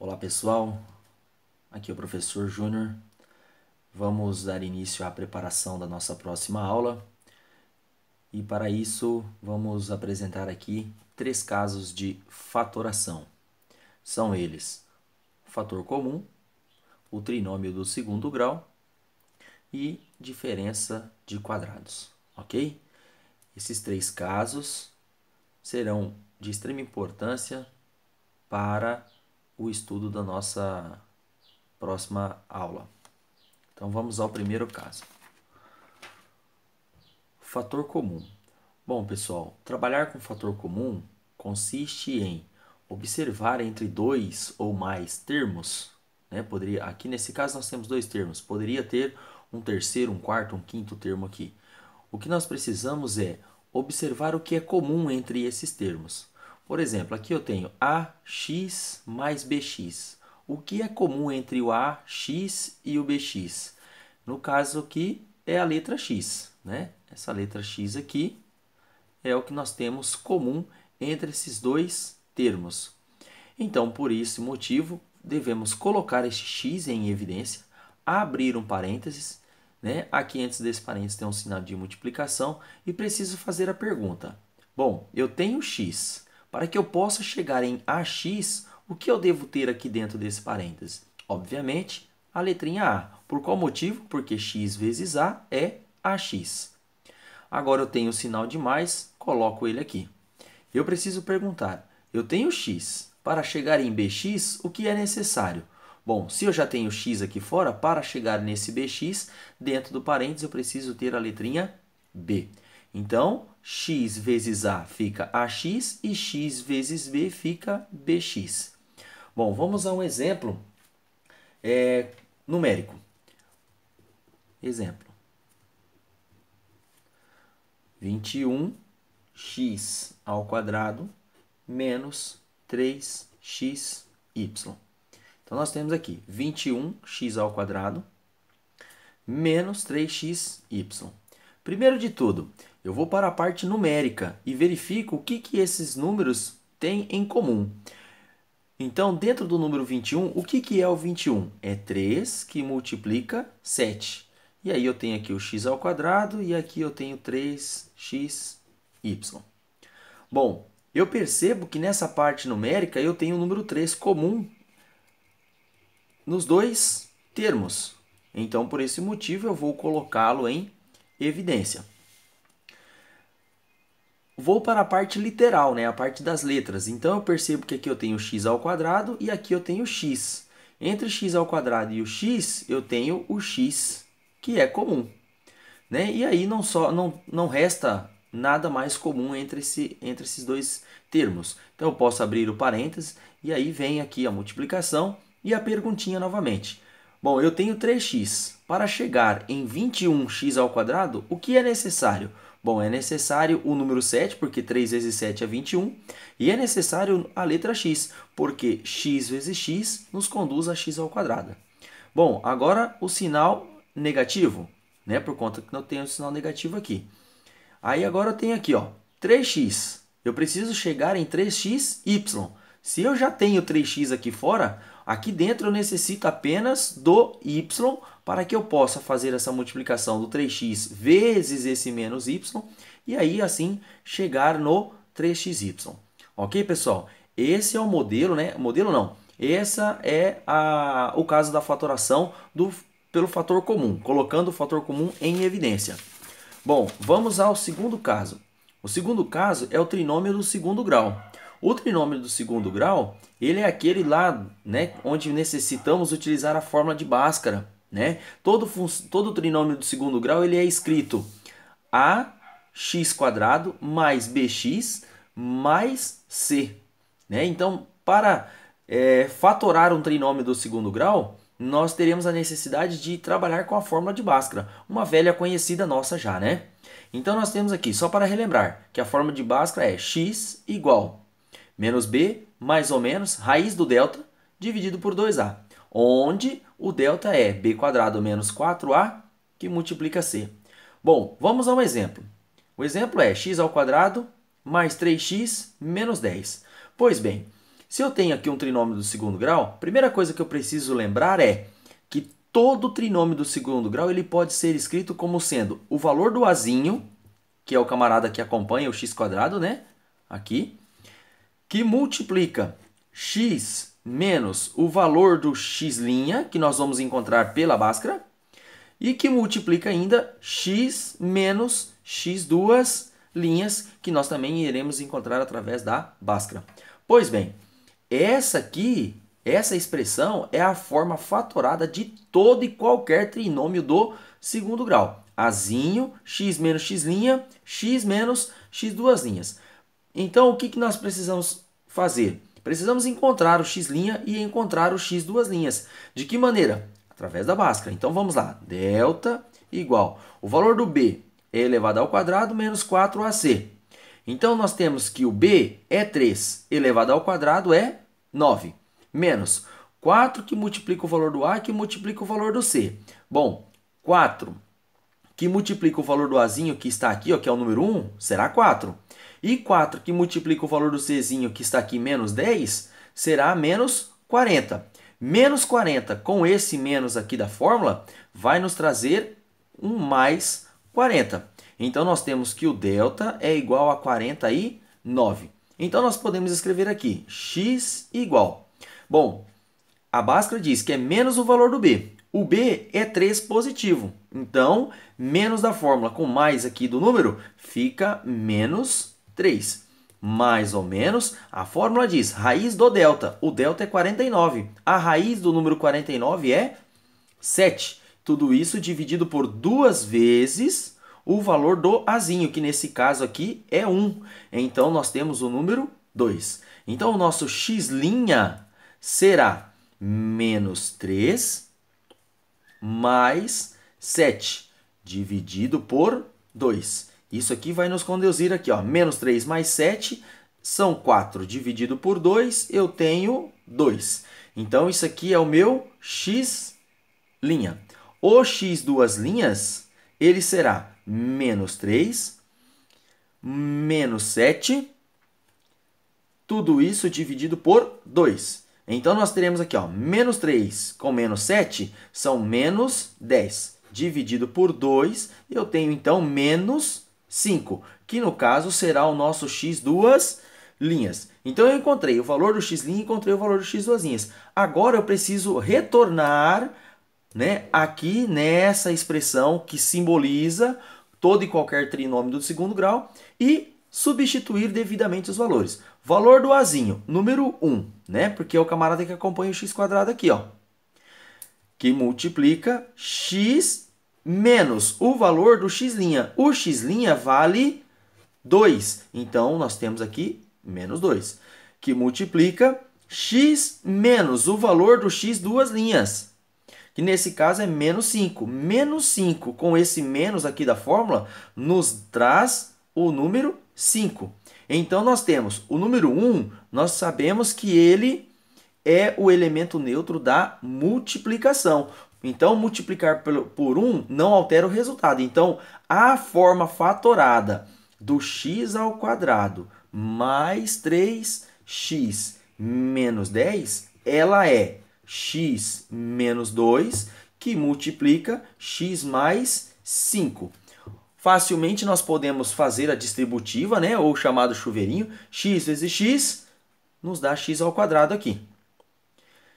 Olá pessoal, aqui é o professor Júnior. Vamos dar início à preparação da nossa próxima aula e para isso vamos apresentar aqui 3 casos de fatoração. São eles o fator comum, o trinômio do segundo grau e diferença de quadrados, ok? Esses 3 casos serão de extrema importância para o estudo da nossa próxima aula. Então vamos ao primeiro caso. Fator comum. Bom, pessoal, trabalhar com fator comum consiste em observar entre 2 ou mais termos, né? Aqui nesse caso nós temos 2 termos, poderia ter um terceiro, um quarto, um quinto termo aqui. O que nós precisamos é observar o que é comum entre esses termos. Por exemplo, aqui eu tenho AX mais BX. O que é comum entre o AX e o BX? No caso aqui é a letra X, né? Essa letra X aqui é o que nós temos comum entre esses 2 termos. Então, por esse motivo, devemos colocar este X em evidência, abrir um parênteses, né? Aqui antes desse parênteses tem um sinal de multiplicação e preciso fazer a pergunta. Bom, eu tenho X. Para que eu possa chegar em AX, o que eu devo ter aqui dentro desse parênteses? Obviamente, a letrinha A. Por qual motivo? Porque X vezes A é AX. Agora eu tenho o sinal de mais, coloco ele aqui. Eu preciso perguntar, eu tenho X. Para chegar em BX, o que é necessário? Bom, se eu já tenho X aqui fora, para chegar nesse BX, dentro do parênteses eu preciso ter a letrinha B. Então, X vezes A fica AX e X vezes B fica BX. Bom, vamos a um exemplo numérico. Exemplo. 21x ao quadrado menos 3xy. Então, nós temos aqui 21x ao quadrado menos 3xy. Primeiro de tudo, eu vou para a parte numérica e verifico o que esses números têm em comum. Então, dentro do número 21, o que é o 21? É 3 que multiplica 7. E aí eu tenho aqui o x ao quadrado e aqui eu tenho 3xy. Bom, eu percebo que nessa parte numérica eu tenho o número 3 comum nos 2 termos. Então, por esse motivo, eu vou colocá-lo em evidência. Vou para a parte literal, né? A parte das letras. Então, eu percebo que aqui eu tenho x ao quadrado e aqui eu tenho x. Entre x ao quadrado e o x, eu tenho o x, que é comum, né? E aí não resta nada mais comum entre esses 2 termos. Então, eu posso abrir o parênteses e aí vem aqui a multiplicação e a perguntinha novamente. Bom, eu tenho 3x. Para chegar em 21x ao quadrado, o que é necessário? Bom, é necessário o número 7, porque 3 vezes 7 é 21. E é necessário a letra x, porque x vezes x nos conduz a x ao quadrado. Bom, agora o sinal negativo, né? Por conta que não tenho o sinal negativo aqui. Aí agora eu tenho aqui, ó, 3x. Eu preciso chegar em 3xy. Se eu já tenho 3x aqui fora, aqui dentro eu necessito apenas do y para que eu possa fazer essa multiplicação do 3x vezes esse menos y e aí assim chegar no 3xy. Ok, pessoal? Esse é o modelo, né? Modelo não. Essa é o caso da fatoração pelo fator comum, colocando o fator comum em evidência. Bom, vamos ao segundo caso. O segundo caso é o trinômio do segundo grau. O trinômio do segundo grau, ele é aquele lá, né, onde necessitamos utilizar a fórmula de Bhaskara, né? Todo trinômio do segundo grau ele é escrito ax² mais bx mais c, né? Então, para fatorar um trinômio do segundo grau, nós teremos a necessidade de trabalhar com a fórmula de Bhaskara, uma velha conhecida nossa já, né? Então, nós temos aqui, só para relembrar, que a fórmula de Bhaskara é x igual menos b mais ou menos raiz do delta dividido por 2a, onde o delta é b² menos 4a que multiplica c. Bom, vamos a um exemplo. O exemplo é x² mais 3x menos 10. Pois bem, Se eu tenho aqui um trinômio do segundo grau, a primeira coisa que eu preciso lembrar é que todo trinômio do segundo grau ele pode ser escrito como sendo o valor do azinho, que é o camarada que acompanha o x², né? Aqui, que multiplica x menos o valor do x', que nós vamos encontrar pela Bhaskara, e que multiplica ainda x menos x2', que nós também iremos encontrar através da Bhaskara. Pois bem, essa expressão é a forma fatorada de todo e qualquer trinômio do segundo grau. Azinho, x menos x', x menos x2'. Então, o que nós precisamos fazer? Precisamos encontrar o x' e encontrar o x2'. De que maneira? Através da Bhaskara. Então, vamos lá. Delta igual. O valor do b é elevado ao quadrado menos 4ac. Então, nós temos que o b é 3 elevado ao quadrado é 9. Menos 4 que multiplica o valor do a que multiplica o valor do c. Bom, 4 que multiplica o valor do azinho que está aqui, ó, que é o número 1, será 4. E 4 que multiplica o valor do czinho que está aqui, menos 10, será menos 40. Menos 40 com esse menos aqui da fórmula vai nos trazer um mais 40. Então, nós temos que o delta é igual a 49. Então, nós podemos escrever aqui x igual. Bom, a Bhaskara diz que é menos o valor do b. O b é 3 positivo. Então, menos da fórmula com mais aqui do número fica menos 3. Mais ou menos, a fórmula diz raiz do delta. O delta é 49. A raiz do número 49 é 7. Tudo isso dividido por 2 vezes o valor do azinho, que nesse caso aqui é 1. Então, nós temos o número 2. Então, o nosso x' será menos 3 mais 7, dividido por 2. Isso aqui vai nos conduzir aqui, ó, menos 3 mais 7 são 4, dividido por 2, eu tenho 2. Então, isso aqui é o meu x'. O x2', ele será menos 3, menos 7, tudo isso dividido por 2. Então, nós teremos aqui, ó, menos 3 com menos 7 são menos 10. Dividido por 2, eu tenho, então, menos 5, que no caso será o nosso x2'. Então, eu encontrei o valor do x' e encontrei o valor do x2'. Agora, eu preciso retornar, né, aqui nessa expressão que simboliza todo e qualquer trinômio do segundo grau e substituir devidamente os valores. Valor do azinho, número 1, né? Porque é o camarada que acompanha o x² aqui, ó. Que multiplica x menos o valor do x'. O x' vale 2. Então, nós temos aqui menos 2. Que multiplica x menos o valor do x2'. Que nesse caso é menos 5. Menos 5 com esse menos aqui da fórmula nos traz o número 5. Então, nós temos o número 1, nós sabemos que ele é o elemento neutro da multiplicação. Então, multiplicar por 1 não altera o resultado. Então, a forma fatorada do x² mais 3x menos 10, ela é x menos 2, que multiplica x mais 5. Facilmente nós podemos fazer a distributiva, né, ou o chamado chuveirinho. X vezes x nos dá x² aqui.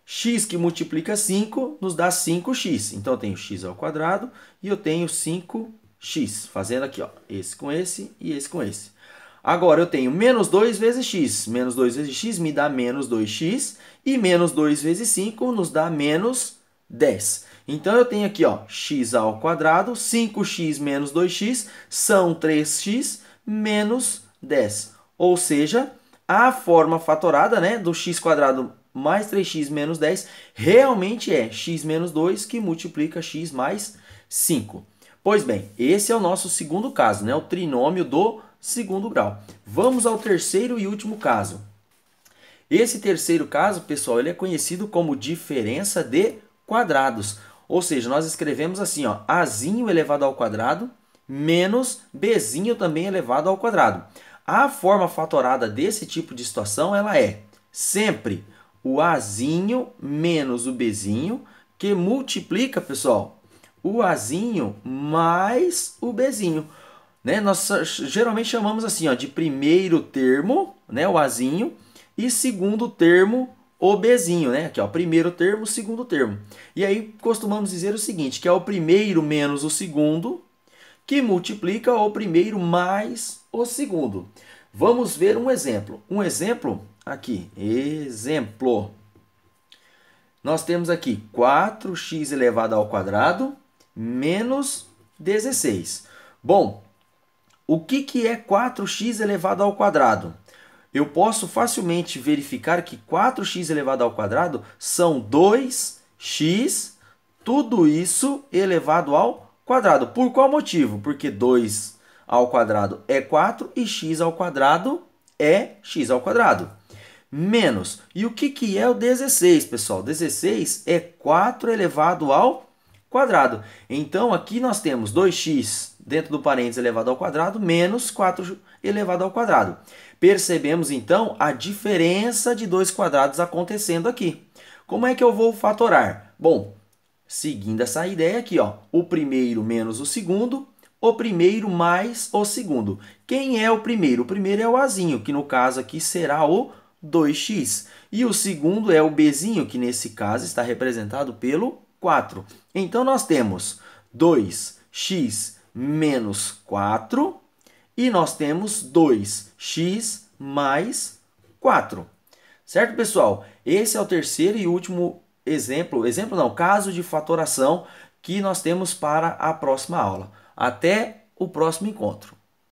X que multiplica 5 nos dá 5x. Então, eu tenho x² e eu tenho 5x. Fazendo aqui, ó, esse com esse e esse com esse. Agora, eu tenho menos 2 vezes x. Menos 2 vezes x me dá menos 2x. E menos 2 vezes 5 nos dá menos 10. Então, eu tenho aqui, ó, x², 5x menos 2x são 3x menos 10. Ou seja, a forma fatorada, né, do x² mais 3x menos 10 realmente é x menos 2 que multiplica x mais 5. Pois bem, esse é o nosso segundo caso, né, o trinômio do segundo grau. Vamos ao terceiro e último caso. Esse terceiro caso, pessoal, ele é conhecido como diferença de quadrados. Ou seja, nós escrevemos assim, ó, azinho elevado ao quadrado menos bzinho também elevado ao quadrado. A forma fatorada desse tipo de situação ela é sempre o Azinho menos o Bzinho, que multiplica, pessoal, o Azinho mais o Bzinho. Né? Nós geralmente chamamos assim, ó, de primeiro termo, né, o Azinho, e segundo termo, o Bzinho, né? Aqui, ó, primeiro termo, segundo termo. E aí costumamos dizer o seguinte, que é o primeiro menos o segundo, que multiplica o primeiro mais o segundo. Vamos ver um exemplo. Um exemplo aqui, exemplo. Nós temos aqui 4x elevado ao quadrado menos 16. Bom, o que é 4x elevado ao quadrado? Eu posso facilmente verificar que 4x elevado ao quadrado são 2x, tudo isso elevado ao quadrado. Por qual motivo? Porque 2 ao quadrado é 4 e x ao quadrado é x ao quadrado. Menos. E o que é o 16, pessoal? 16 é 4 elevado ao quadrado. Então, aqui nós temos 2x dentro do parênteses elevado ao quadrado menos 4 elevado ao quadrado. Percebemos, então, a diferença de dois quadrados acontecendo aqui. Como é que eu vou fatorar? Bom, seguindo essa ideia aqui, ó, o primeiro menos o segundo, o primeiro mais o segundo. Quem é o primeiro? O primeiro é o Azinho, que no caso aqui será o 2x. E o segundo é o Bzinho, que nesse caso está representado pelo 4. Então, nós temos 2x menos 4 e nós temos 2x mais 4. Certo, pessoal? Esse é o terceiro e último caso de fatoração que nós temos para a próxima aula. Até o próximo encontro.